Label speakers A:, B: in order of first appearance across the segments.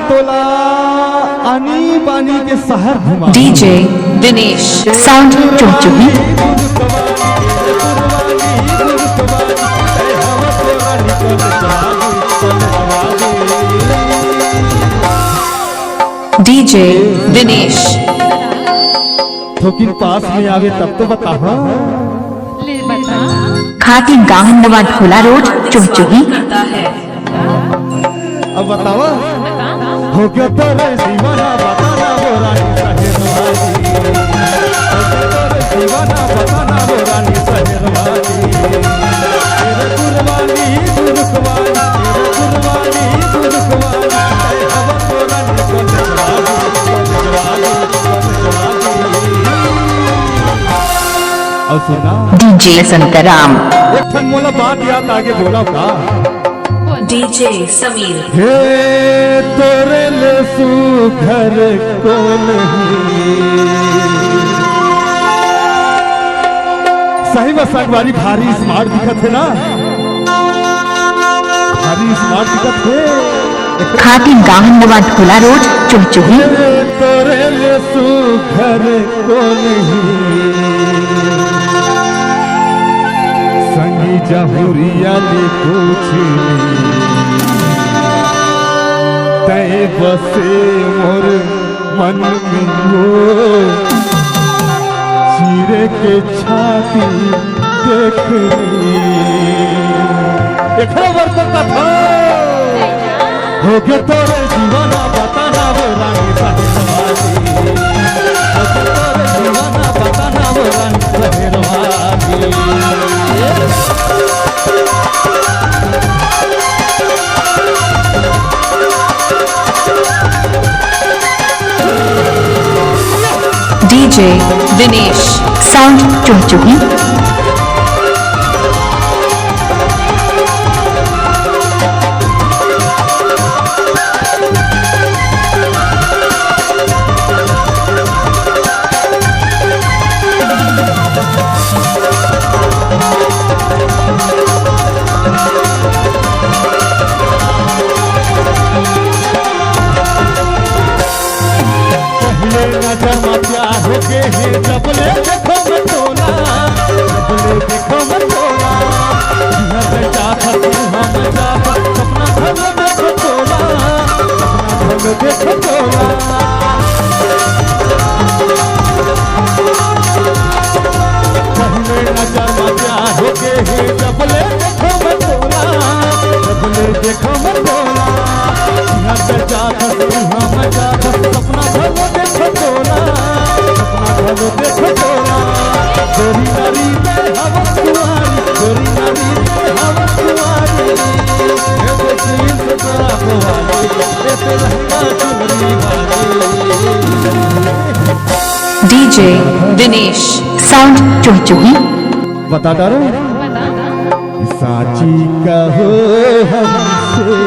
A: तोला आनी बानी के शहर घुमा।
B: डीजे दिनेश साउंड चुमचुमी। डीजे दिनेश
A: थोकिन पास में आवे तब तो बता।
B: खाती गाहनवा ढोला रोड चुमचुमी।
A: अब बताओ हो गया तो रे दीवाना बताना वो रानी शहरवाली। दीवाना बताना वो रानी शहरवाली। तेरे कुर्बानी दुर्गवानी तेरे कुर्बानी दुर्गवानी हवा तो रानी शहरवाली। और सुना
B: डीजे संतराम।
A: एक ठन मोला बात याद आगे बोला का।
B: डीजे समीर।
A: हे तोरे ले सुघर को नहीं सही में संगवारी भारी स्मार्ट दिखत है ना। भारी स्मार्ट दिखत है।
B: खाती गाहनवा ढोला रोड चुमचुमी।
A: तोरे ले सुघर को नहीं संगी जहुरिया ले कुछ तय बसे मोर मन में हो चीरे के छाती देखो वर्षा था हो गया तोरे दीवाना बताना वो रानी शहरवाली। तोरे दीवाना बताना वो रानी शहरवाली।
B: डीजे दिनेश साउंड चुमचुमी।
A: नजर में प्यार हो के है जबले देखो मैं तोला जबले देखो मैं तोला नजर चाहत हम चाहत सपना भर देखो तोला सपना भर देखो तोला। पहले नजर में प्यार हो के है जबले देखो मैं तोला जबले देखो मैं तोला नजर चाहत हम चाहत सपना भर देखो तोला सपना भर देखो तोला। गोरी नारी में हवा कुंवारी गोरी नारी में हवा कुंवारी ये देखी सतरा कुंवारी ये पे लहंगा चुनरी वाली।
B: डीजे दिनेश साउंड चुमचुमी।
A: बता डारो साची कहो हमसे।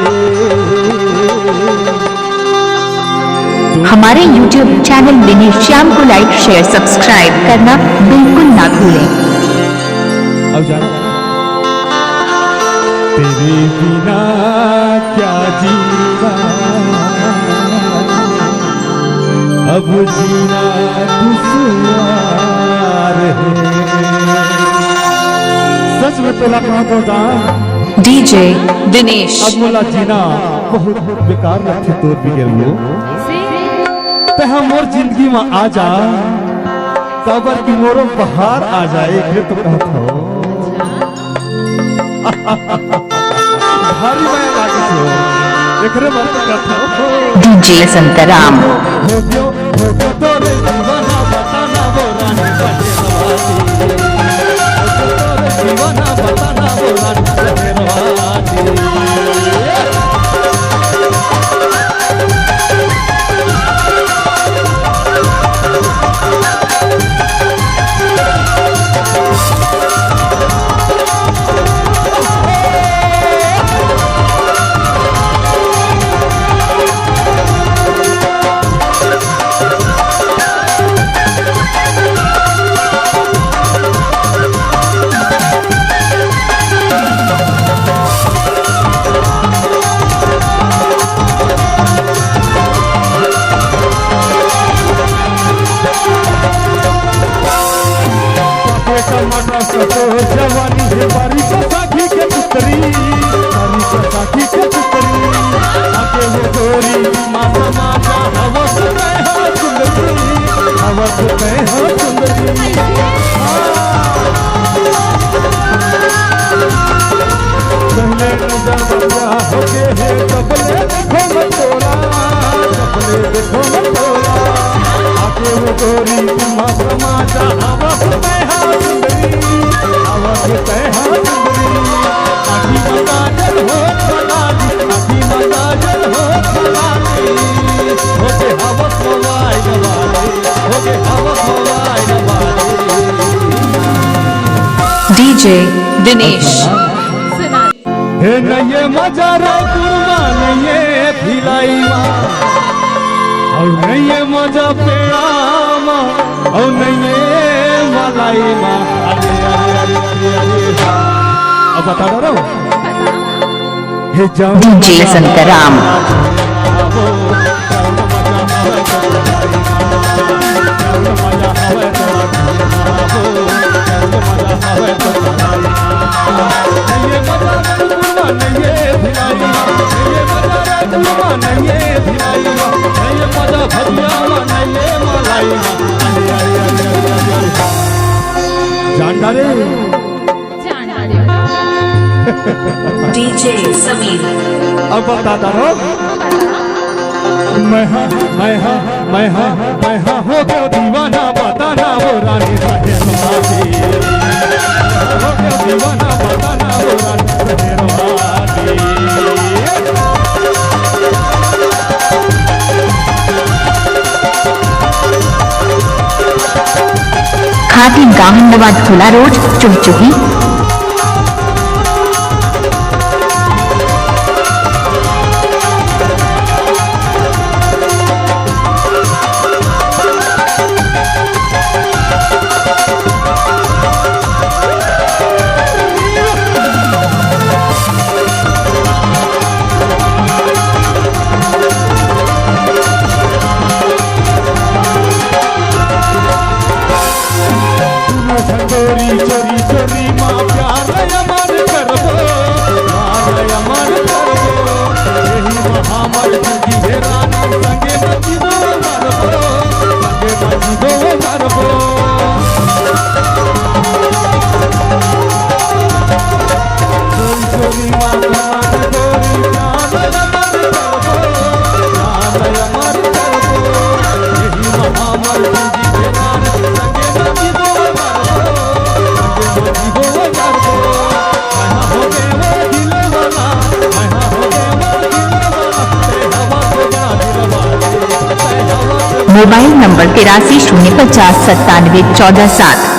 B: हमारे YouTube चैनल दिनेश श्याम को लाइक शेयर सब्सक्राइब करना बिल्कुल ना भूलें।
A: अब जाना तेरे बिना क्या जीना अब जीना दुश्वार है। सच में तोला कहाँ पहुँचा
B: डीजे दिनेश।
A: अब मोला जीना बहुत बेकार लगते तोर बिगड़ लो ते हम मोर जिंदगी में आ जा कबर की मोरो बाहर आ जाए फिर तो कहत हो भारी माया लागी छो एकरे बात कहत हो।
B: डीजे संतराम।
A: हो गयो तोरे दीवाना बताना वो रानी शहरवाली। तोरे दीवाना बताना वो रानी शहरवाली। मजा हवा से हाथ सुंदरी हवा से हाथ सुंदरी आधी मजा जल हो फलानी आधी मजा जल हो फलानी होके हवा सवाई नवाले होके हवा सवाई नवाले
B: डीजे दिनेश
A: हे नये मजारा कुर्मा नये भिलाईमा और नये मजा पेड़ामा और नये मलाईमा अरे अरे अरे अरे अरे अब बता रहा हूँ हे
B: डीजे संतराम डीजे समीर
A: अब बताता रहो मैं हो गया दीवाना बताना वो रानी साहेब हो गया दीवाना बताना वो रानी
B: खाती गाहनवाद खुला रोड चुगचुगी
A: चोरी चोरी चोरी माँ प्यार अमर करबो प्यार अमर करबो यही महामर की है रानी संगे बजीबो मरबो संगे बजीबो मरबो चोरी चोरी माँ प्यार चोरी प्यार अमर करबो प्यार अमर करबो यही महामर की है रानी संगे बजीबो
B: मोबाइल नंबर 83 050 97 14 7।